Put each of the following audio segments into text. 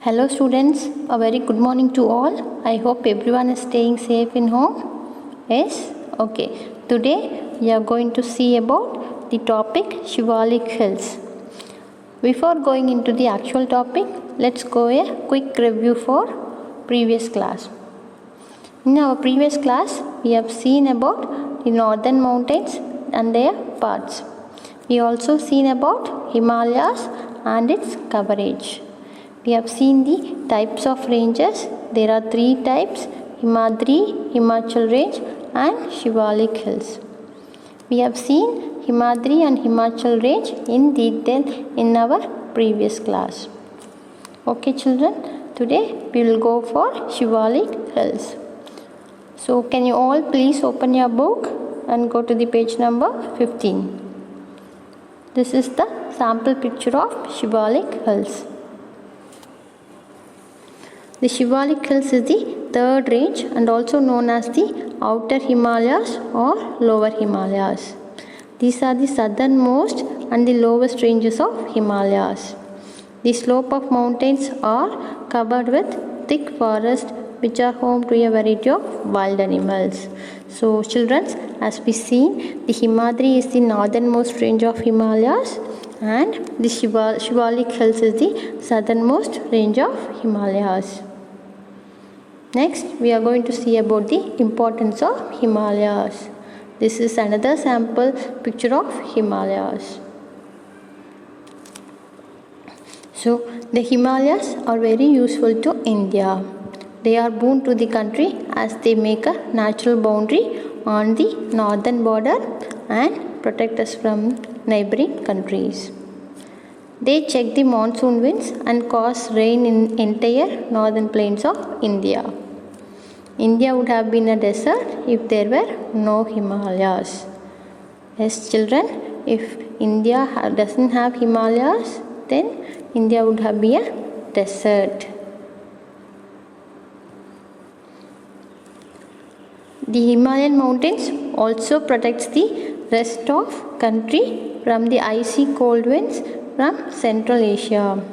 Hello students, a very good morning to all. I hope everyone is staying safe in home. Yes? Okay. Today we are going to see about the topic Shivalik Hills. Before going into the actual topic, let's go a quick review for previous class. In our previous class, we have seen about the northern mountains and their parts. We also seen about Himalayas and its coverage. We have seen the types of ranges. There are three types: Himadri, Himachal Range and Shivalik Hills. We have seen Himadri and Himachal Range in detail in our previous class. Okay children, today we will go for Shivalik Hills. So can you all please open your book and go to the page number 15. This is the sample picture of Shivalik Hills. The Shivalik Hills is the third range and also known as the Outer Himalayas or Lower Himalayas. These are the southernmost and the lowest ranges of Himalayas. The slope of mountains are covered with thick forest which are home to a variety of wild animals. So children, as we see, the Himadri is the northernmost range of Himalayas and the Shivalik Hills is the southernmost range of Himalayas. Next, we are going to see about the importance of Himalayas. This is another sample picture of Himalayas. So, the Himalayas are very useful to India. They are boon to the country as they make a natural boundary on the northern border and protect us from neighboring countries. They check the monsoon winds and cause rain in entire northern plains of India. India would have been a desert if there were no Himalayas. Yes children, if India doesn't have Himalayas, then India would have been a desert. The Himalayan mountains also protects the rest of country from the icy cold winds from Central Asia.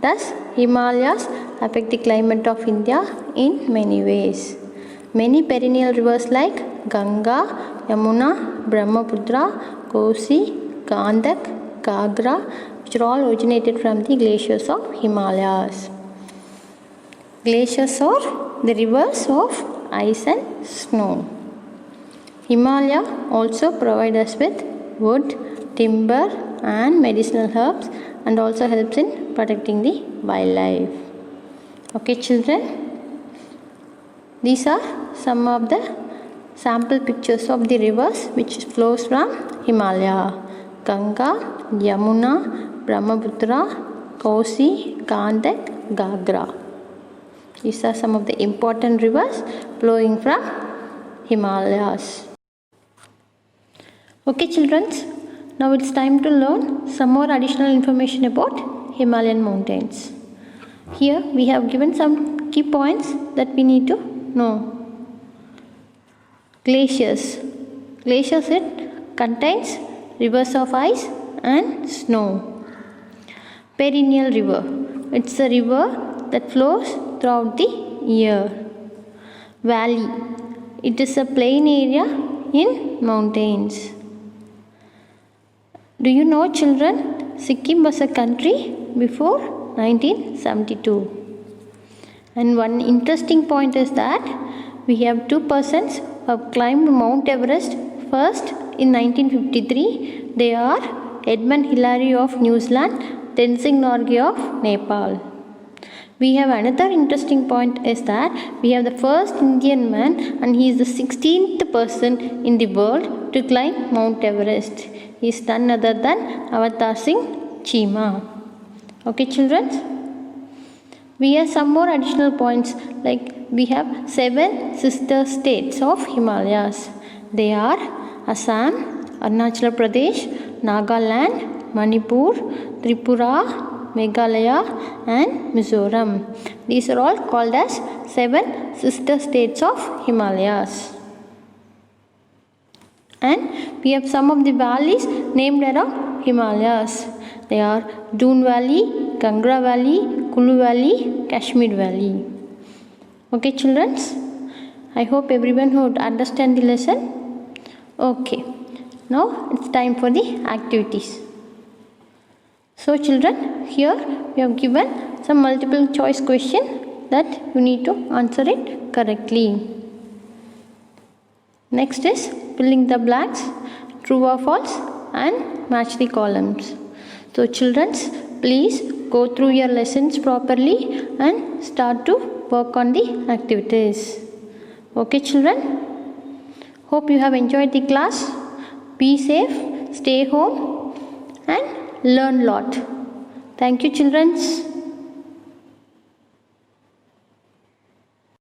Thus, Himalayas affect the climate of India in many ways. Many perennial rivers like Ganga, Yamuna, Brahmaputra, Kosi, Gandak, Gagra, which are all originated from the glaciers of Himalayas. Glaciers are the rivers of ice and snow. Himalaya also provides us with wood, timber and medicinal herbs and also helps in protecting the wildlife. Okay children, these are some of the sample pictures of the rivers which flows from Himalaya: Ganga, Yamuna, Brahmaputra, Kosi, Gandak, Gagra. These are some of the important rivers flowing from Himalayas. Okay children, now it's time to learn some more additional information about Himalayan mountains. Here we have given some key points that we need to know. Glaciers. Glaciers, it contains rivers of ice and snow. Perennial river. It's a river that flows throughout the year. Valley. It is a plain area in mountains. Do you know children, Sikkim was a country before 1972. And one interesting point is that we have two persons who have climbed Mount Everest first in 1953. They are Edmund Hillary of New Zealand, Tenzing Norgay of Nepal. We have another interesting point is that we have the first Indian man and he is the 16th person in the world to climb Mount Everest. He is none other than Avatar Singh Cheema. Okay children? We have some more additional points like we have 7 sister states of Himalayas. They are Assam, Arunachal Pradesh, Nagaland, Manipur, Tripura, Meghalaya and Mizoram. These are all called as 7 sister states of Himalayas. And we have some of the valleys named around Himalayas. They are Doon Valley, Kangra Valley, Kulu Valley, Kashmir Valley. Okay, children. I hope everyone would understand the lesson. Okay. Now it's time for the activities. So children, here we have given some multiple choice question that you need to answer it correctly. Next is filling the blanks, true or false, and match the columns. So children, please go through your lessons properly and start to work on the activities. Okay children, hope you have enjoyed the class. Be safe, stay home and learn lot. Thank you children.